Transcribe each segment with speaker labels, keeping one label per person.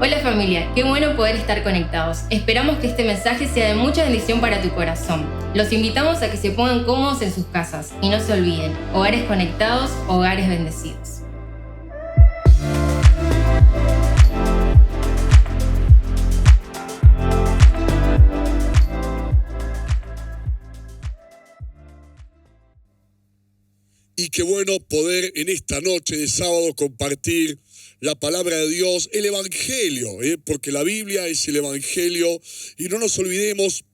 Speaker 1: Hola familia, qué bueno poder estar conectados. Esperamos que este mensaje sea de mucha bendición para tu corazón. Los invitamos a que se pongan cómodos en sus casas y no se olviden, hogares conectados, hogares bendecidos.
Speaker 2: Y qué bueno poder en esta noche de sábado compartir la palabra de Dios, el Evangelio, porque la Biblia es el Evangelio y no nos olvidemos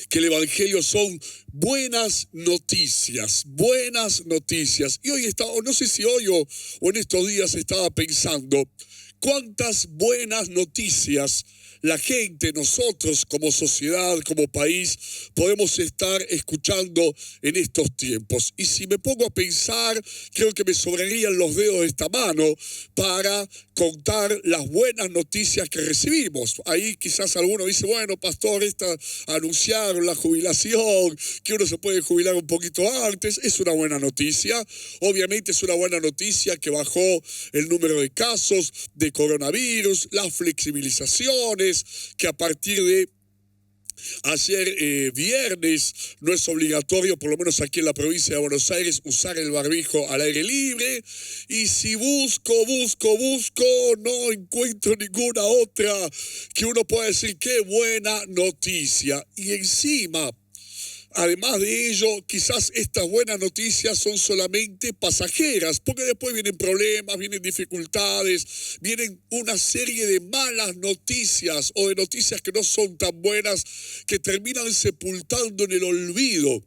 Speaker 2: que el Evangelio son buenas noticias. Y hoy no sé si hoy o en estos días estaba pensando cuántas buenas noticias la gente, nosotros como sociedad, como país, podemos estar escuchando en estos tiempos. Y si me pongo a pensar, creo que me sobrarían los dedos de esta mano para contar las buenas noticias que recibimos. Ahí quizás alguno dice, bueno, pastor, anunciaron la jubilación, que uno se puede jubilar un poquito antes. Es una buena noticia. Obviamente es una buena noticia que bajó el número de casos de coronavirus, las flexibilizaciones, que a partir de ayer viernes no es obligatorio, por lo menos aquí en la provincia de Buenos Aires, usar el barbijo al aire libre. Y si busco, no encuentro ninguna otra que uno pueda decir qué buena noticia. Y encima, además de ello, quizás estas buenas noticias son solamente pasajeras, porque después vienen problemas, vienen dificultades, vienen una serie de malas noticias o de noticias que no son tan buenas que terminan sepultando en el olvido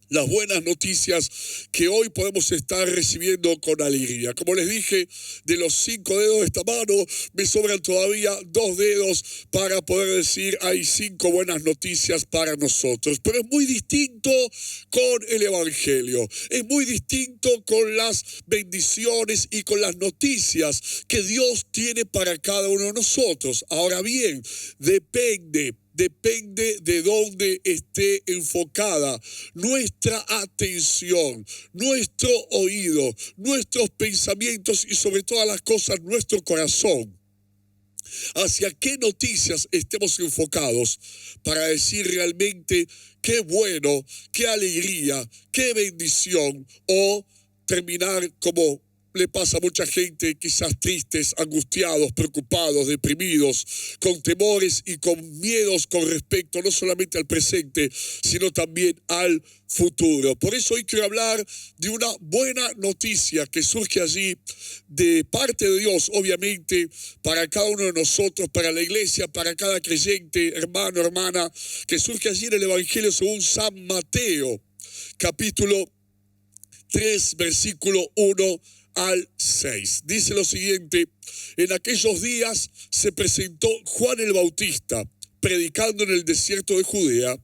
Speaker 2: las buenas noticias que hoy podemos estar recibiendo con alegría. Como les dije, de los 5 dedos de esta mano, me sobran todavía 2 dedos para poder decir hay 5 buenas noticias para nosotros. Pero es muy distinto con el Evangelio, es muy distinto con las bendiciones y con las noticias que Dios tiene para cada uno de nosotros. Ahora bien, depende de dónde esté enfocada nuestra atención, nuestro oído, nuestros pensamientos y sobre todas las cosas nuestro corazón. Hacia qué noticias estemos enfocados para decir realmente qué bueno, qué alegría, qué bendición, o terminar como le pasa a mucha gente, quizás tristes, angustiados, preocupados, deprimidos, con temores y con miedos con respecto no solamente al presente, sino también al futuro. Por eso hoy quiero hablar de una buena noticia que surge allí de parte de Dios, obviamente, para cada uno de nosotros, para la iglesia, para cada creyente, hermano, hermana, que surge allí en el Evangelio según San Mateo, capítulo 3, versículo 1 al 6. Dice lo siguiente: en aquellos días se presentó Juan el Bautista predicando en el desierto de Judea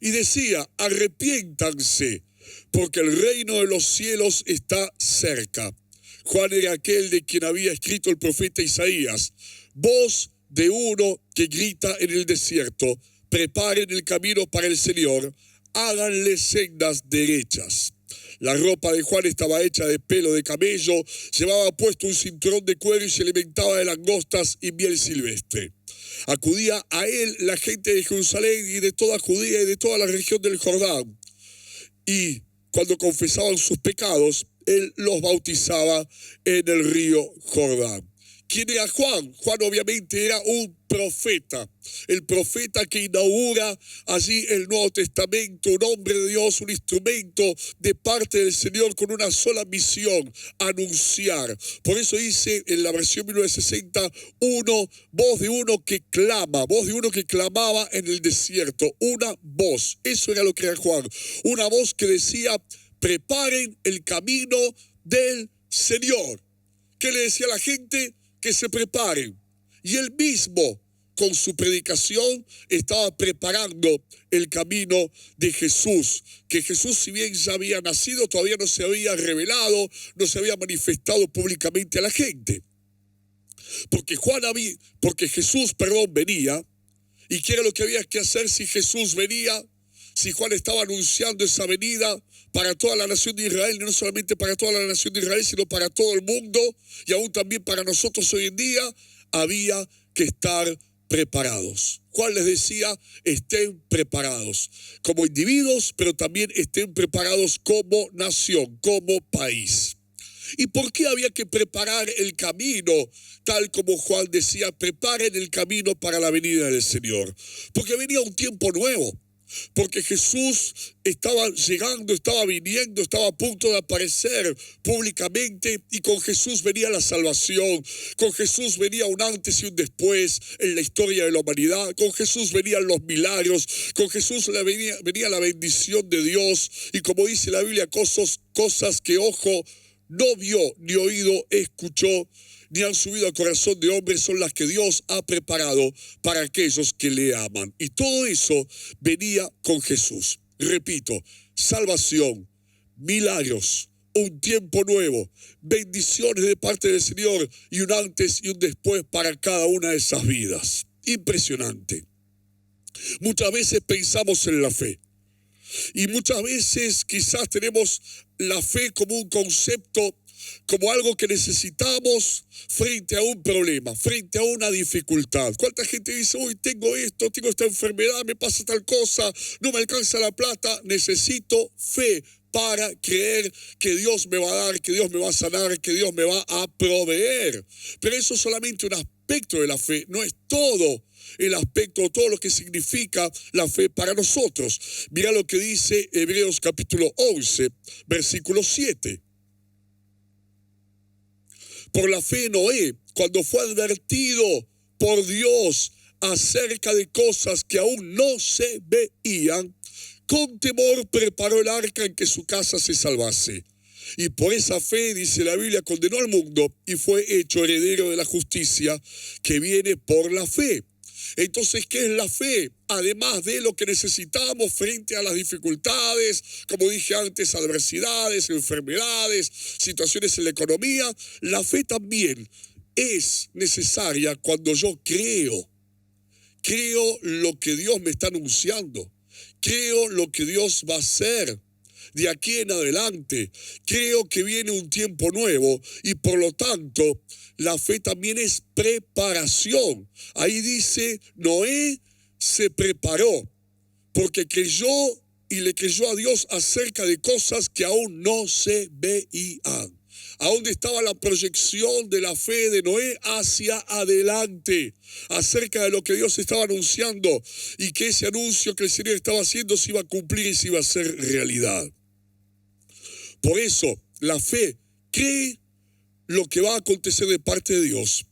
Speaker 2: y decía: arrepiéntanse, porque el reino de los cielos está cerca. Juan era aquel de quien había escrito el profeta Isaías: voz de uno que grita en el desierto, preparen el camino para el Señor, háganle sendas derechas. La ropa de Juan estaba hecha de pelo de camello, llevaba puesto un cinturón de cuero y se alimentaba de langostas y miel silvestre. Acudía a él la gente de Jerusalén y de toda Judea y de toda la región del Jordán. Y cuando confesaban sus pecados, él los bautizaba en el río Jordán. ¿Quién era Juan? Juan obviamente era un profeta, el profeta que inaugura allí el Nuevo Testamento, un hombre de Dios, un instrumento de parte del Señor con una sola misión: anunciar. Por eso dice en la versión 1960, voz de uno que clama, voz de uno que clamaba en el desierto, una voz. Eso era lo que era Juan, una voz que decía: preparen el camino del Señor. ¿Qué le decía a la gente? Que se preparen. Y él mismo, con su predicación, estaba preparando el camino de Jesús. Que Jesús, si bien ya había nacido, todavía no se había revelado, no se había manifestado públicamente a la gente. Porque Jesús venía. ¿Y qué era lo que había que hacer si Jesús venía? Si Juan estaba anunciando esa venida para toda la nación de Israel, y no solamente para toda la nación de Israel, sino para todo el mundo, y aún también para nosotros hoy en día, había que estar preparados. Juan les decía, estén preparados como individuos, pero también estén preparados como nación, como país. ¿Y por qué había que preparar el camino? Tal como Juan decía, preparen el camino para la venida del Señor. Porque venía un tiempo nuevo. Porque Jesús estaba llegando, estaba viniendo, estaba a punto de aparecer públicamente, y con Jesús venía la salvación, con Jesús venía un antes y un después en la historia de la humanidad, con Jesús venían los milagros, con Jesús venía la bendición de Dios, y como dice la Biblia, cosas que ojo no vio, ni oído escuchó, ni han subido al corazón de hombre, son las que Dios ha preparado para aquellos que le aman. Y todo eso venía con Jesús. Repito, salvación, milagros, un tiempo nuevo, bendiciones de parte del Señor y un antes y un después para cada una de esas vidas. Impresionante. Muchas veces pensamos en la fe. Y muchas veces quizás tenemos la fe como un concepto, como algo que necesitamos frente a un problema, frente a una dificultad. ¿Cuánta gente dice, uy, tengo esto, tengo esta enfermedad, me pasa tal cosa, no me alcanza la plata? Necesito fe para creer que Dios me va a dar, que Dios me va a sanar, que Dios me va a proveer. Pero eso es solamente un aspecto de la fe, no es todo el aspecto, todo lo que significa la fe para nosotros. Mira lo que dice Hebreos capítulo 11, versículo 7. Por la fe Noé, cuando fue advertido por Dios acerca de cosas que aún no se veían, con temor preparó el arca en que su casa se salvase. Y por esa fe, dice la Biblia, condenó al mundo y fue hecho heredero de la justicia que viene por la fe. Entonces, ¿qué es la fe? Además de lo que necesitamos frente a las dificultades, como dije antes, adversidades, enfermedades, situaciones en la economía, la fe también es necesaria cuando yo creo lo que Dios me está anunciando, creo lo que Dios va a hacer de aquí en adelante, creo que viene un tiempo nuevo y por lo tanto la fe también es preparación. Ahí dice, Noé se preparó porque creyó y le creyó a Dios acerca de cosas que aún no se veían. ¿A dónde estaba la proyección de la fe de Noé? Hacia adelante, acerca de lo que Dios estaba anunciando y que ese anuncio que el Señor estaba haciendo se iba a cumplir y se iba a hacer realidad. Por eso, la fe cree lo que va a acontecer de parte de Dios.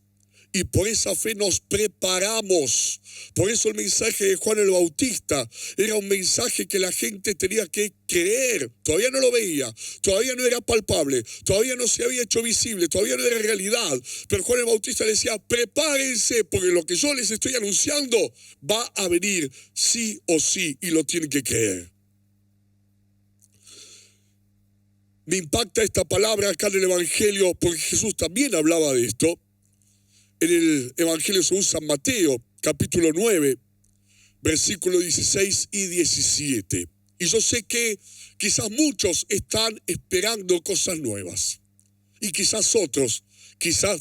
Speaker 2: Y por esa fe nos preparamos. Por eso el mensaje de Juan el Bautista era un mensaje que la gente tenía que creer. Todavía no lo veía, todavía no era palpable, todavía no se había hecho visible, todavía no era realidad. Pero Juan el Bautista le decía, prepárense porque lo que yo les estoy anunciando va a venir sí o sí y lo tienen que creer. Me impacta esta palabra acá en el Evangelio porque Jesús también hablaba de esto. En el Evangelio según San Mateo, capítulo 9, versículos 16 y 17. Y yo sé que quizás muchos están esperando cosas nuevas. Y quizás otros,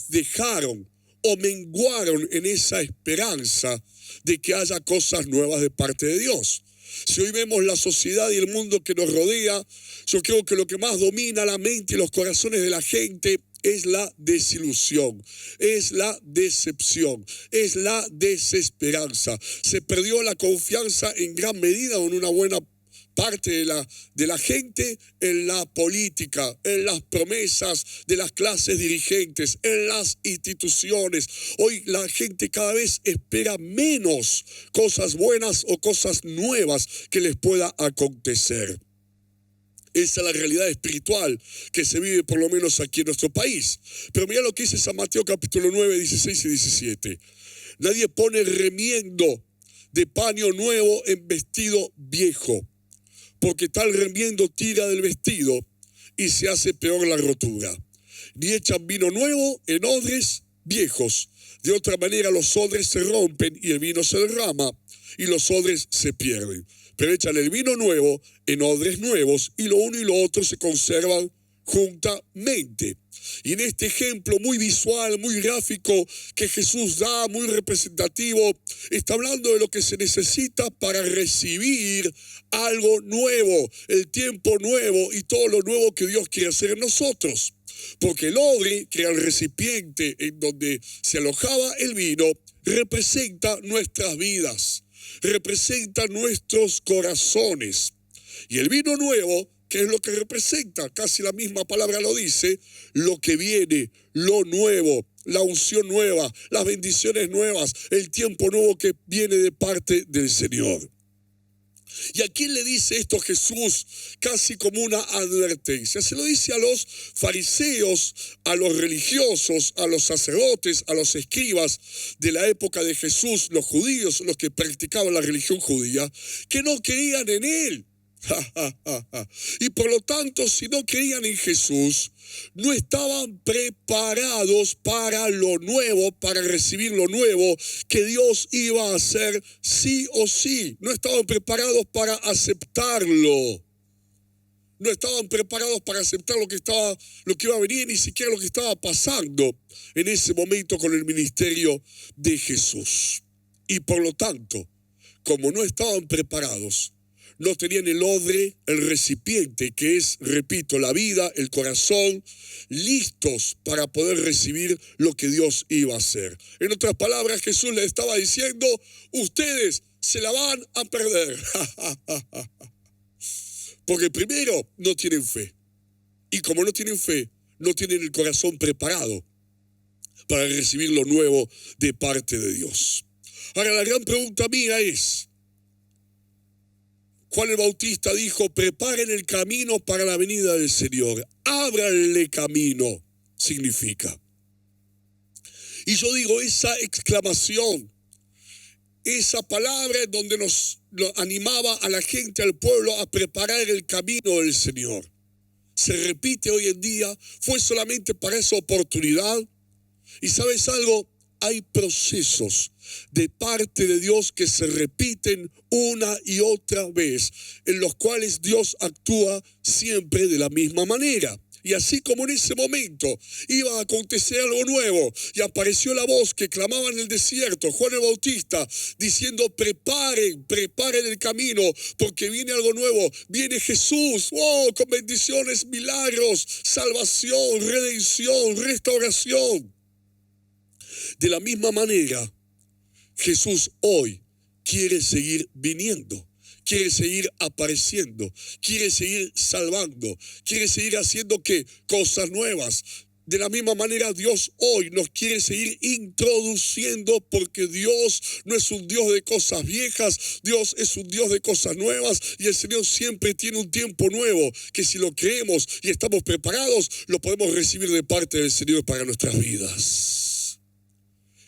Speaker 2: dejaron o menguaron en esa esperanza de que haya cosas nuevas de parte de Dios. Si hoy vemos la sociedad y el mundo que nos rodea, yo creo que lo que más domina la mente y los corazones de la gente es la desilusión, es la decepción, es la desesperanza. Se perdió la confianza en gran medida en una buena parte de la gente en la política, en las promesas de las clases dirigentes, en las instituciones. Hoy la gente cada vez espera menos cosas buenas o cosas nuevas que les pueda acontecer. Esa es la realidad espiritual que se vive por lo menos aquí en nuestro país. Pero mira lo que dice San Mateo capítulo 9, 16 y 17. Nadie pone remiendo de paño nuevo en vestido viejo, porque tal remiendo tira del vestido y se hace peor la rotura. Ni echan vino nuevo en odres viejos. De otra manera los odres se rompen y el vino se derrama y los odres se pierden. Pero echan el vino nuevo en odres nuevos y lo uno y lo otro se conservan juntamente. Y en este ejemplo muy visual, muy gráfico que Jesús da, muy representativo, está hablando de lo que se necesita para recibir algo nuevo, el tiempo nuevo y todo lo nuevo que Dios quiere hacer en nosotros. Porque el odre, que era el recipiente en donde se alojaba el vino, representa nuestras vidas, representa nuestros corazones. Y el vino nuevo, ¿qué es lo que representa? Casi la misma palabra lo dice, lo que viene, lo nuevo, la unción nueva, las bendiciones nuevas, el tiempo nuevo que viene de parte del Señor. ¿Y a quién le dice esto Jesús? Casi como una advertencia. Se lo dice a los fariseos, a los religiosos, a los sacerdotes, a los escribas de la época de Jesús, los judíos, los que practicaban la religión judía, que no creían en él. Y por lo tanto, si no creían en Jesús, no estaban preparados para lo nuevo, para recibir lo nuevo que Dios iba a hacer sí o sí. No estaban preparados para aceptarlo. No estaban preparados para aceptar lo que iba a venir, ni siquiera lo que estaba pasando en ese momento con el ministerio de Jesús. Y por lo tanto, como no estaban preparados, no tenían el odre, el recipiente, que es, repito, la vida, el corazón, listos para poder recibir lo que Dios iba a hacer. En otras palabras, Jesús les estaba diciendo, ustedes se la van a perder. Porque primero, no tienen fe. Y como no tienen fe, no tienen el corazón preparado para recibir lo nuevo de parte de Dios. Ahora, la gran pregunta mía es, Juan el Bautista dijo, preparen el camino para la venida del Señor. Ábranle camino, significa. Y yo digo, esa exclamación, esa palabra en donde nos animaba a la gente, al pueblo, a preparar el camino del Señor, se repite hoy en día, fue solamente para esa oportunidad. Y ¿sabes algo? Hay procesos de parte de Dios que se repiten una y otra vez, en los cuales Dios actúa siempre de la misma manera. Y así como en ese momento iba a acontecer algo nuevo y apareció la voz que clamaba en el desierto, Juan el Bautista, diciendo, preparen el camino porque viene algo nuevo, viene Jesús, con bendiciones, milagros, salvación, redención, restauración. De la misma manera, Jesús hoy quiere seguir viniendo, quiere seguir apareciendo, quiere seguir salvando, quiere seguir haciendo cosas nuevas. De la misma manera, Dios hoy nos quiere seguir introduciendo porque Dios no es un Dios de cosas viejas, Dios es un Dios de cosas nuevas y el Señor siempre tiene un tiempo nuevo que si lo creemos y estamos preparados, lo podemos recibir de parte del Señor para nuestras vidas.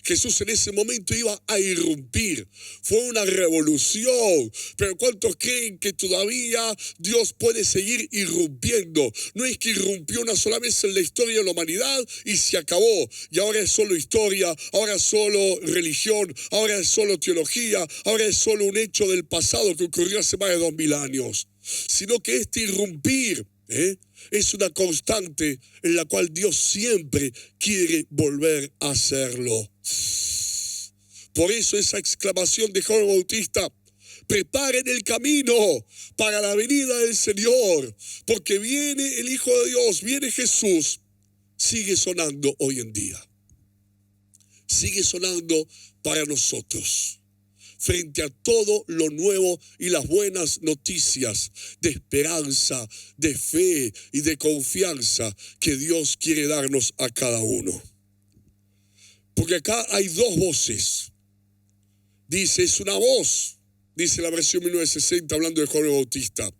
Speaker 2: Jesús en ese momento iba a irrumpir. Fue una revolución. Pero ¿cuántos creen que todavía Dios puede seguir irrumpiendo? No es que irrumpió una sola vez en la historia de la humanidad y se acabó. Y ahora es solo historia, ahora es solo religión, ahora es solo teología, ahora es solo un hecho del pasado que ocurrió hace más de 2000 años. Sino que este irrumpir es una constante en la cual Dios siempre quiere volver a hacerlo. Por eso esa exclamación de Juan Bautista, preparen el camino para la venida del Señor, porque viene el Hijo de Dios, viene Jesús, sigue sonando hoy en día. Sigue sonando para nosotros. Frente a todo lo nuevo y las buenas noticias de esperanza, de fe y de confianza que Dios quiere darnos a cada uno. Porque acá hay dos voces. Dice, es una voz, dice la versión 1960 hablando de Juan el Bautista,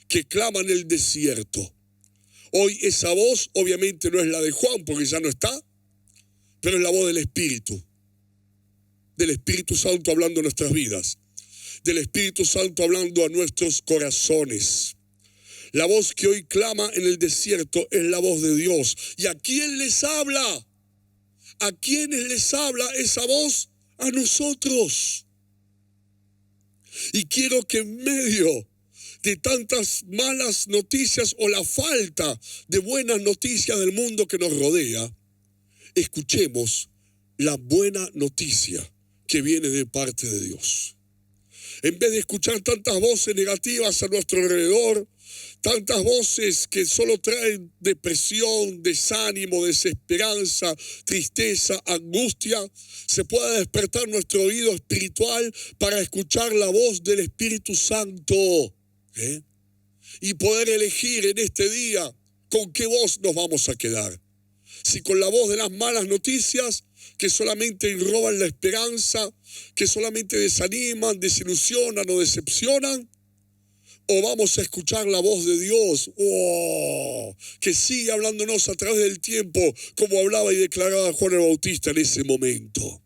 Speaker 2: que clama en el desierto. Hoy esa voz obviamente no es la de Juan porque ya no está, pero es la voz del Espíritu Santo hablando en nuestras vidas, del Espíritu Santo hablando a nuestros corazones. La voz que hoy clama en el desierto es la voz de Dios. ¿Y a quién les habla? ¿A quiénes les habla esa voz? A nosotros. Y quiero que en medio de tantas malas noticias o la falta de buenas noticias del mundo que nos rodea, escuchemos la buena noticia que viene de parte de Dios. En vez de escuchar tantas voces negativas a nuestro alrededor, tantas voces que solo traen depresión, desánimo, desesperanza, tristeza, angustia, se pueda despertar nuestro oído espiritual para escuchar la voz del Espíritu Santo. Y poder elegir en este día con qué voz nos vamos a quedar. Si con la voz de las malas noticias que solamente roban la esperanza, que solamente desaniman, desilusionan o decepcionan, o vamos a escuchar la voz de Dios, que sigue hablándonos a través del tiempo, como hablaba y declaraba Juan el Bautista en ese momento.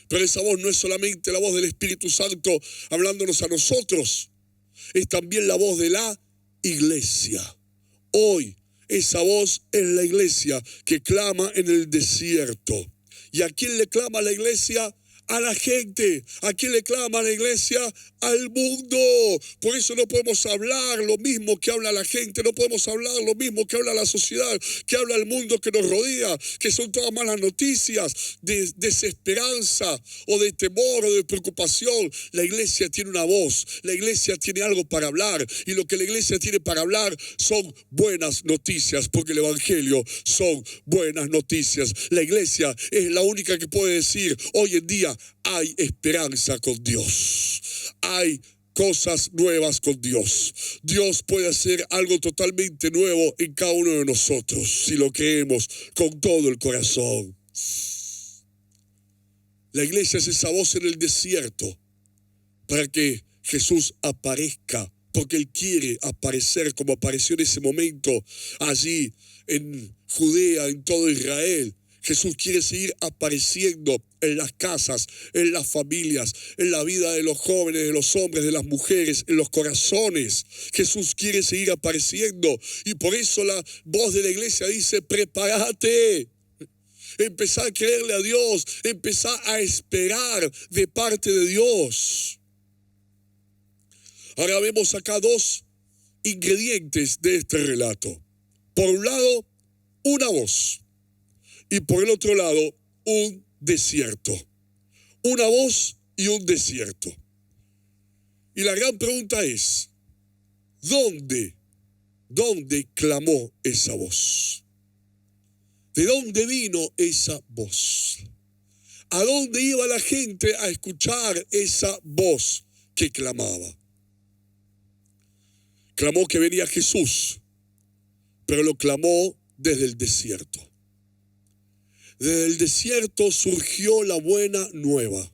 Speaker 2: Pero esa voz no es solamente la voz del Espíritu Santo hablándonos a nosotros, es también la voz de la iglesia. Hoy esa voz es la iglesia que clama en el desierto. ¿Y a quién le clama la iglesia? A la gente. ¿A quién le clama la iglesia? Al mundo. Por eso no podemos hablar lo mismo que habla la gente, no podemos hablar lo mismo que habla la sociedad, que habla el mundo que nos rodea, que son todas malas noticias, de desesperanza o de temor o de preocupación. La iglesia tiene una voz, la iglesia tiene algo para hablar, y lo que la iglesia tiene para hablar son buenas noticias, porque el evangelio son buenas noticias. La iglesia es la única que puede decir hoy en día: hay esperanza con Dios. Hay cosas nuevas con Dios. Dios puede hacer algo totalmente nuevo en cada uno de nosotros si lo creemos con todo el corazón. La iglesia es esa voz en el desierto para que Jesús aparezca, porque Él quiere aparecer como apareció en ese momento allí en Judea, en todo Israel. Jesús quiere seguir apareciendo en las casas, en las familias, en la vida de los jóvenes, de los hombres, de las mujeres, en los corazones. Jesús quiere seguir apareciendo, y por eso la voz de la iglesia dice: prepárate. Empezá a creerle a Dios, empezá a esperar de parte de Dios. Ahora vemos acá dos ingredientes de este relato. Por un lado, una voz. Y por el otro lado, un desierto. Una voz y un desierto. Y la gran pregunta es: ¿dónde clamó esa voz? ¿De dónde vino esa voz? ¿A dónde iba la gente a escuchar esa voz que clamaba? Clamó que venía Jesús, pero lo clamó desde el desierto. Desde el desierto surgió la buena nueva.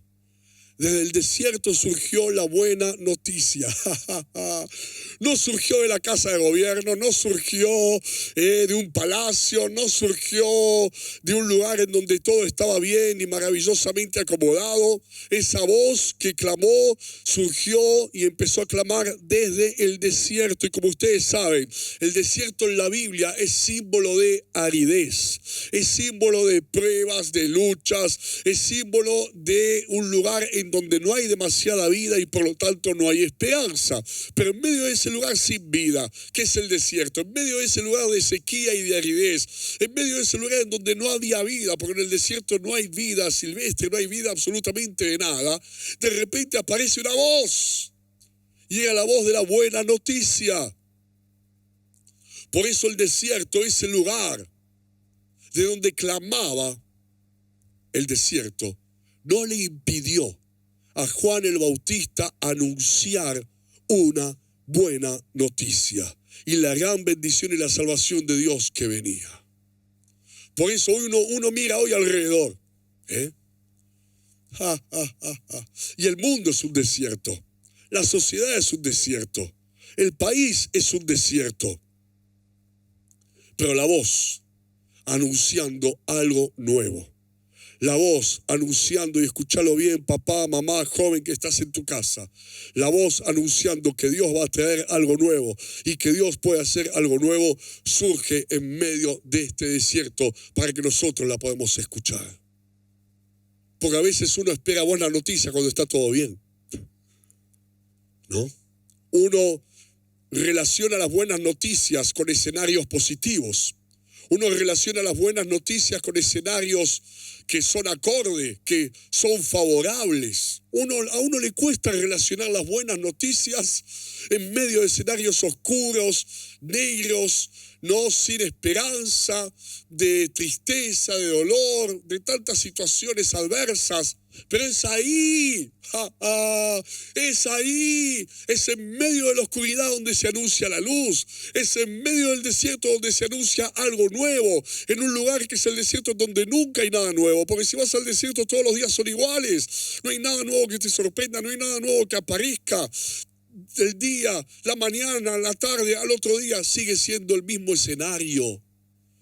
Speaker 2: Desde el desierto surgió la buena noticia. No surgió de la casa de gobierno, no surgió de un palacio, no surgió de un lugar en donde todo estaba bien y maravillosamente acomodado. Esa voz que clamó surgió y empezó a clamar desde el desierto. Y como ustedes saben, el desierto en la Biblia es símbolo de aridez, es símbolo de pruebas, de luchas, es símbolo de un lugar en donde no hay demasiada vida y por lo tanto no hay esperanza. Pero en medio de ese lugar sin vida, que es el desierto, en medio de ese lugar de sequía y de aridez, en medio de ese lugar en donde no había vida, porque en el desierto no hay vida silvestre, no hay vida absolutamente de nada, de repente aparece una voz. Llega la voz de la buena noticia. Por eso el desierto es el lugar de donde clamaba. El desierto no le impidió a Juan el Bautista anunciar una buena noticia y la gran bendición y la salvación de Dios que venía. Por eso uno mira hoy alrededor, y el mundo es un desierto, la sociedad es un desierto, el país es un desierto, pero la voz anunciando algo nuevo. La voz anunciando, y escúchalo bien, papá, mamá, joven que estás en tu casa. La voz anunciando que Dios va a traer algo nuevo y que Dios puede hacer algo nuevo, surge en medio de este desierto para que nosotros la podamos escuchar. Porque a veces uno espera buena noticia cuando está todo bien, ¿no? uno relaciona las buenas noticias con escenarios positivos. Uno relaciona las buenas noticias con escenarios que son acorde, que son favorables. A uno le cuesta relacionar las buenas noticias en medio de escenarios oscuros, negros, no, sin esperanza, de tristeza, de dolor, de tantas situaciones adversas. Pero es ahí, es en medio de la oscuridad donde se anuncia la luz, es en medio del desierto donde se anuncia algo nuevo, en un lugar que es el desierto donde nunca hay nada nuevo, porque si vas al desierto todos los días son iguales, no hay nada nuevo que te sorprenda, no hay nada nuevo que aparezca. El día, la mañana, la tarde, al otro día sigue siendo el mismo escenario.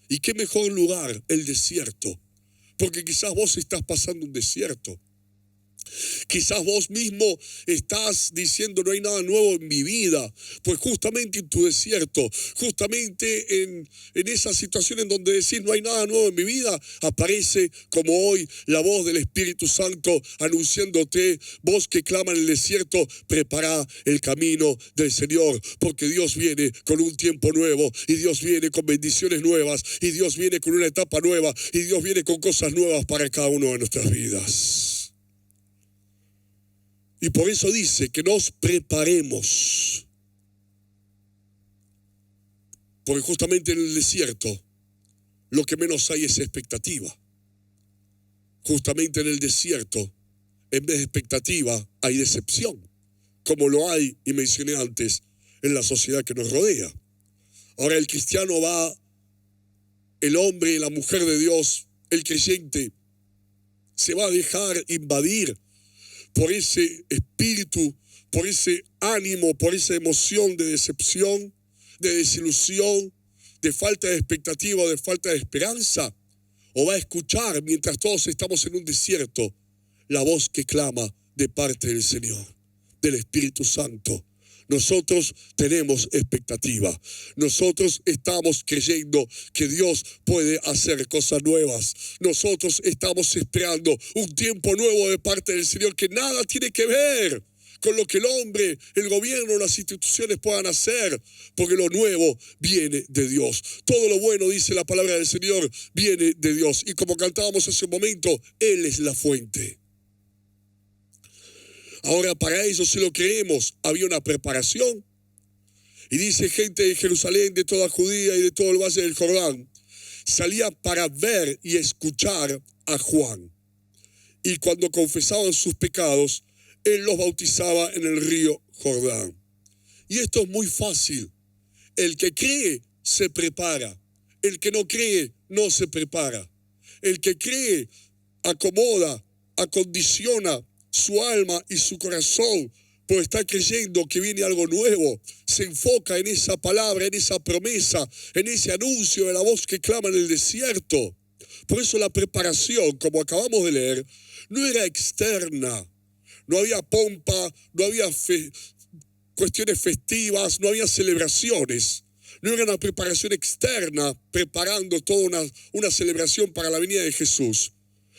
Speaker 2: ¿Y qué mejor lugar? El desierto. Porque quizás vos estás pasando un desierto. Quizás vos mismo estás diciendo no hay nada nuevo en mi vida. Pues justamente en tu desierto, justamente en esa situación en donde decís no hay nada nuevo en mi vida, aparece como hoy la voz del Espíritu Santo anunciándote, vos que clama en el desierto, prepara el camino del Señor, porque Dios viene con un tiempo nuevo, y Dios viene con bendiciones nuevas, y Dios viene con una etapa nueva, y Dios viene con cosas nuevas para cada uno de nuestras vidas. Y por eso dice que nos preparemos. Porque justamente en el desierto lo que menos hay es expectativa. Justamente en el desierto, en vez de expectativa, hay decepción. Como lo hay, y mencioné antes, en la sociedad que nos rodea. Ahora el cristiano va, el hombre, la mujer de Dios, el creyente, se va a dejar invadir por ese espíritu, por ese ánimo, por esa emoción de decepción, de desilusión, de falta de expectativa, de falta de esperanza, o va a escuchar, mientras todos estamos en un desierto, la voz que clama de parte del Señor, del Espíritu Santo. Nosotros tenemos expectativa. Nosotros estamos creyendo que Dios puede hacer cosas nuevas. Nosotros estamos esperando un tiempo nuevo de parte del Señor que nada tiene que ver con lo que el hombre, el gobierno, las instituciones puedan hacer, porque lo nuevo viene de Dios. Todo lo bueno, dice la palabra del Señor, viene de Dios. Y como cantábamos hace un momento, Él es la fuente. Ahora, para eso, si lo creemos, había una preparación. Y dice, gente de Jerusalén, de toda Judía y de todo el valle del Jordán, salía para ver y escuchar a Juan. Y cuando confesaban sus pecados, él los bautizaba en el río Jordán. Y esto es muy fácil. El que cree, se prepara. El que no cree, no se prepara. El que cree, acomoda, acondiciona su alma y su corazón, pues está creyendo que viene algo nuevo, se enfoca en esa palabra, en esa promesa, en ese anuncio de la voz que clama en el desierto. Por eso la preparación, como acabamos de leer, no era externa, no había pompa, no había cuestiones festivas, no había celebraciones. No era una preparación externa, preparando toda una celebración para la venida de Jesús.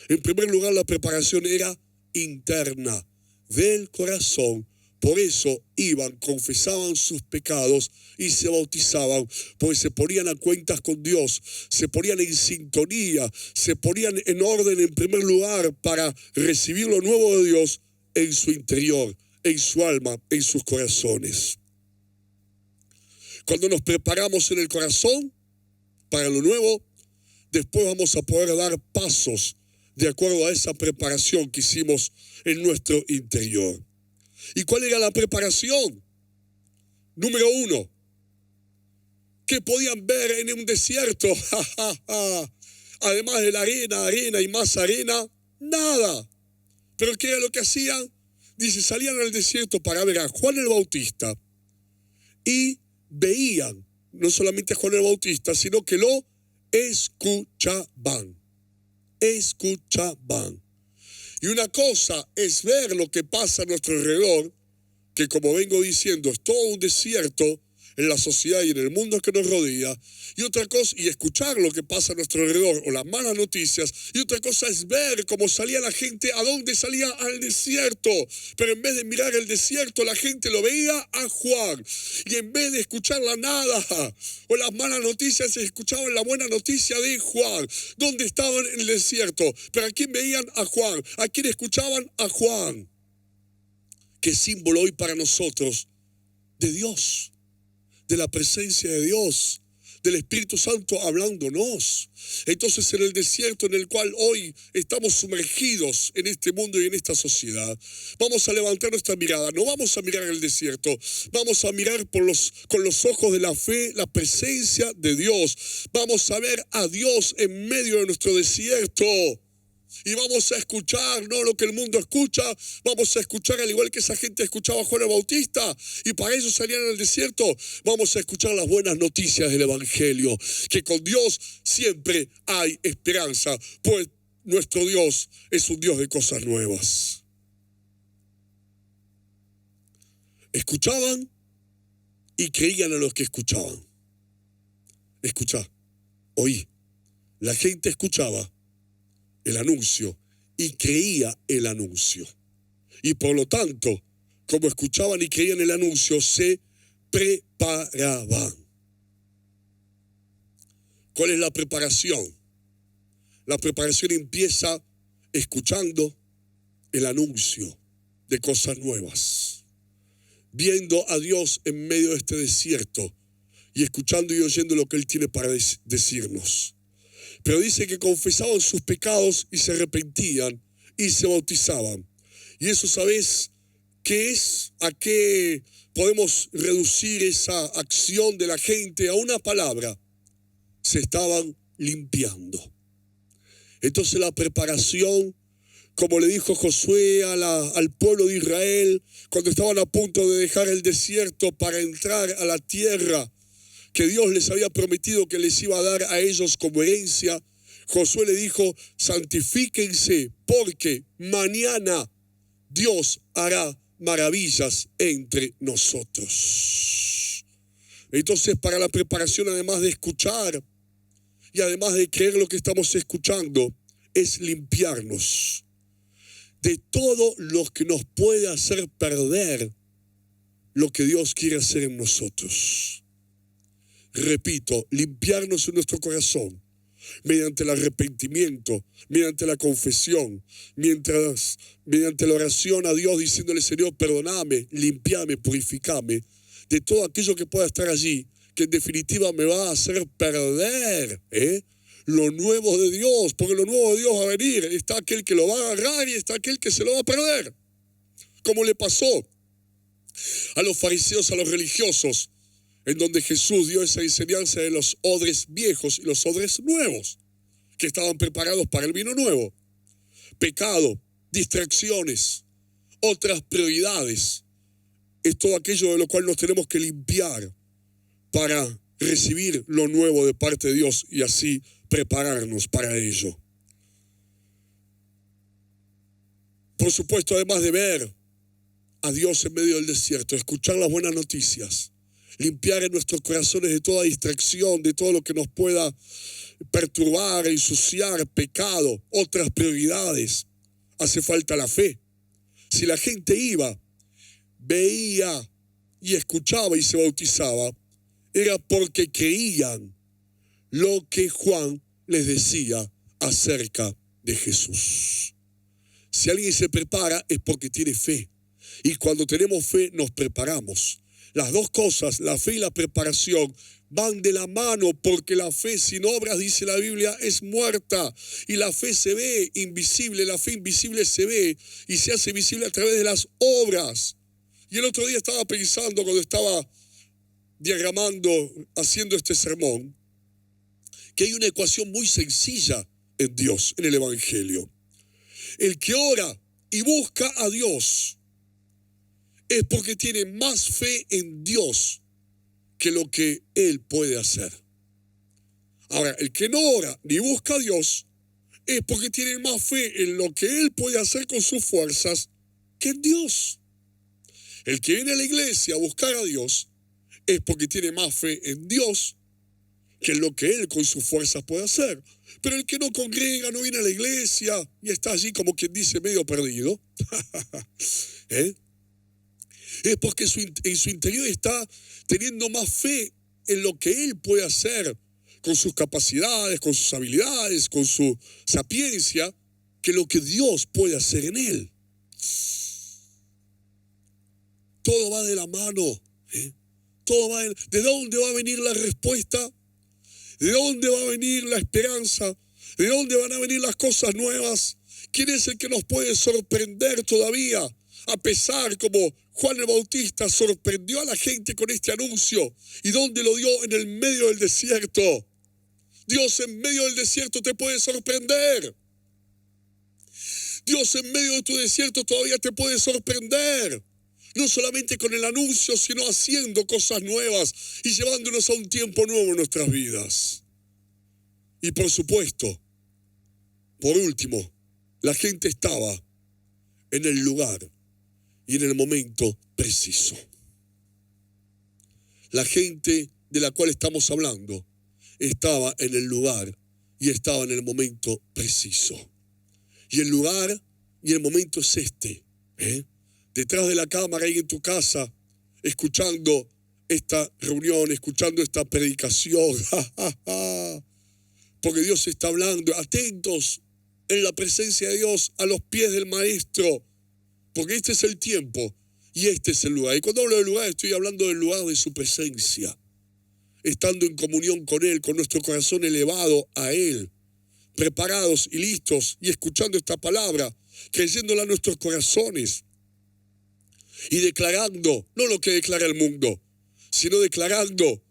Speaker 2: En primer lugar, la preparación era interna, del corazón. Por eso iban, confesaban sus pecados y se bautizaban, porque se ponían a cuentas con Dios, se ponían en sintonía, se ponían en orden en primer lugar para recibir lo nuevo de Dios en su interior, en su alma, en sus corazones. Cuando nos preparamos en el corazón para lo nuevo, después vamos a poder dar pasos de acuerdo a esa preparación que hicimos en nuestro interior. ¿Y cuál era la preparación? Número 1, ¿qué podían ver en un desierto? Además de la arena y más arena, nada. ¿Pero qué era lo que hacían? Dice, salían al desierto para ver a Juan el Bautista y veían, no solamente a Juan el Bautista, sino que lo escuchaban. Y una cosa es ver lo que pasa a nuestro alrededor, que como vengo diciendo es todo un desierto, en la sociedad y en el mundo que nos rodea, y otra cosa, y escuchar lo que pasa a nuestro alrededor o las malas noticias, y otra cosa es ver cómo salía la gente, a dónde salía, al desierto, pero en vez de mirar el desierto, la gente lo veía a Juan, y en vez de escuchar la nada o las malas noticias, se escuchaban la buena noticia de Juan. ¿Dónde estaban? En el desierto. ¿Pero a quién veían? A Juan. ¿A quién escuchaban? A Juan. ¿Qué símbolo hoy para nosotros? De Dios, de la presencia de Dios, del Espíritu Santo hablándonos. Entonces, en el desierto en el cual hoy estamos sumergidos en este mundo y en esta sociedad, vamos a levantar nuestra mirada. No vamos a mirar el desierto, vamos a mirar con los ojos de la fe la presencia de Dios. Vamos a ver a Dios en medio de nuestro desierto. Y vamos a escuchar, no lo que el mundo escucha, vamos a escuchar al igual que esa gente escuchaba a Juan el Bautista, y para ellos salían al desierto. Vamos a escuchar las buenas noticias del Evangelio, que con Dios siempre hay esperanza, pues nuestro Dios es un Dios de cosas nuevas. Escuchaban y creían a los que escuchaban. Escuchá, oí, la gente escuchaba el anuncio y creía el anuncio. Y por lo tanto, como escuchaban y creían el anuncio, se preparaban. ¿Cuál es la preparación? La preparación empieza escuchando el anuncio de cosas nuevas, viendo a Dios en medio de este desierto y escuchando y oyendo lo que Él tiene para decirnos. Pero dice que confesaban sus pecados y se arrepentían y se bautizaban. Y eso, ¿sabes qué es? ¿A qué podemos reducir esa acción de la gente? A una palabra: se estaban limpiando. Entonces la preparación, como le dijo Josué al pueblo de Israel, cuando estaban a punto de dejar el desierto para entrar a la tierra que Dios les había prometido que les iba a dar a ellos como herencia, Josué le dijo: santifíquense, porque mañana Dios hará maravillas entre nosotros. Entonces, para la preparación, además de escuchar y además de creer lo que estamos escuchando, es limpiarnos de todo lo que nos puede hacer perder lo que Dios quiere hacer en nosotros. Repito, limpiarnos en nuestro corazón mediante el arrepentimiento, mediante la confesión, mediante la oración a Dios diciéndole: Señor, perdóname, limpiame, purificame de todo aquello que pueda estar allí, que en definitiva me va a hacer perder lo nuevo de Dios, porque lo nuevo de Dios va a venir. Está aquel que lo va a agarrar y está aquel que se lo va a perder, como le pasó a los fariseos, a los religiosos, en donde Jesús dio esa enseñanza de los odres viejos y los odres nuevos, que estaban preparados para el vino nuevo. Pecado, distracciones, otras prioridades, es todo aquello de lo cual nos tenemos que limpiar para recibir lo nuevo de parte de Dios y así prepararnos para ello. Por supuesto, además de ver a Dios en medio del desierto, escuchar las buenas noticias, limpiar en nuestros corazones de toda distracción, de todo lo que nos pueda perturbar, ensuciar, pecado, otras prioridades. Hace falta la fe. Si la gente iba, veía y escuchaba y se bautizaba, era porque creían lo que Juan les decía acerca de Jesús. Si alguien se prepara es porque tiene fe. Y cuando tenemos fe nos preparamos. Las dos cosas, la fe y la preparación, van de la mano, porque la fe sin obras, dice la Biblia, es muerta. Y la fe se ve invisible, la fe invisible se ve y se hace visible a través de las obras. Y el otro día estaba pensando, cuando estaba diagramando, haciendo este sermón, que hay una ecuación muy sencilla en Dios, en el Evangelio. El que ora y busca a Dios es porque tiene más fe en Dios que lo que Él puede hacer. Ahora, el que no ora ni busca a Dios es porque tiene más fe en lo que Él puede hacer con sus fuerzas que en Dios. El que viene a la iglesia a buscar a Dios es porque tiene más fe en Dios que en lo que Él con sus fuerzas puede hacer. Pero el que no congrega, no viene a la iglesia y está allí como quien dice medio perdido, es porque en su interior está teniendo más fe en lo que Él puede hacer con sus capacidades, con sus habilidades, con su sapiencia, que lo que Dios puede hacer en Él. Todo va de la mano. ¿De dónde va a venir la respuesta? ¿De dónde va a venir la esperanza? ¿De dónde van a venir las cosas nuevas? ¿Quién es el que nos puede sorprender todavía? A pesar como Juan el Bautista sorprendió a la gente con este anuncio. ¿Y dónde lo dio? En el medio del desierto. Dios en medio del desierto te puede sorprender. Dios en medio de tu desierto todavía te puede sorprender. No solamente con el anuncio, sino haciendo cosas nuevas y llevándonos a un tiempo nuevo en nuestras vidas. Y por supuesto, por último, la gente estaba en el lugar y en el momento preciso. La gente de la cual estamos hablando estaba en el lugar y estaba en el momento preciso. Y el lugar y el momento es este, detrás de la cámara ahí en tu casa, escuchando esta reunión, escuchando esta predicación. Porque Dios está hablando, atentos en la presencia de Dios, a los pies del Maestro. Porque este es el tiempo y este es el lugar. Y cuando hablo del lugar, estoy hablando del lugar de su presencia. Estando en comunión con Él, con nuestro corazón elevado a Él. Preparados y listos y escuchando esta palabra, creyéndola en nuestros corazones. Y declarando, no lo que declara el mundo, sino declarando,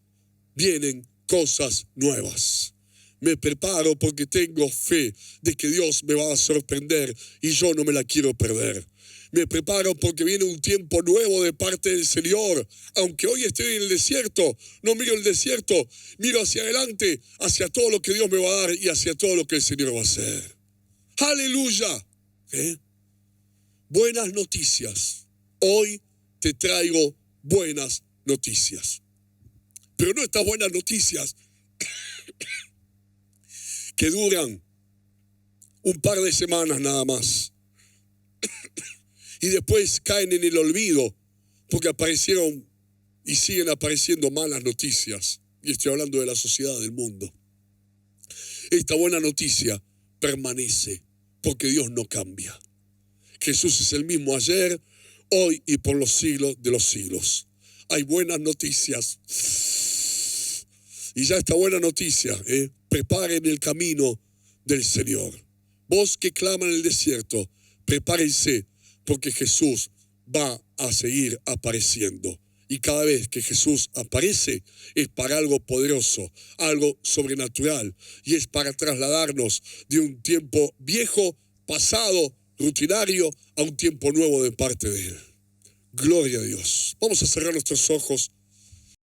Speaker 2: vienen cosas nuevas. Me preparo porque tengo fe de que Dios me va a sorprender y yo no me la quiero perder. Me preparo porque viene un tiempo nuevo de parte del Señor. Aunque hoy estoy en el desierto, no miro el desierto, miro hacia adelante, hacia todo lo que Dios me va a dar y hacia todo lo que el Señor va a hacer. ¡Aleluya! Buenas noticias. Hoy te traigo buenas noticias. Pero no estas buenas noticias que duran un par de semanas nada más. Y después caen en el olvido porque aparecieron y siguen apareciendo malas noticias. Y estoy hablando de la sociedad del mundo. Esta buena noticia permanece porque Dios no cambia. Jesús es el mismo ayer, hoy y por los siglos de los siglos. Hay buenas noticias. Y ya esta buena noticia, preparen el camino del Señor. Vos que claman en el desierto, prepárense porque Jesús va a seguir apareciendo. Y cada vez que Jesús aparece es para algo poderoso, algo sobrenatural. Y es para trasladarnos de un tiempo viejo, pasado, rutinario, a un tiempo nuevo de parte de Él. Gloria a Dios. Vamos a cerrar nuestros ojos.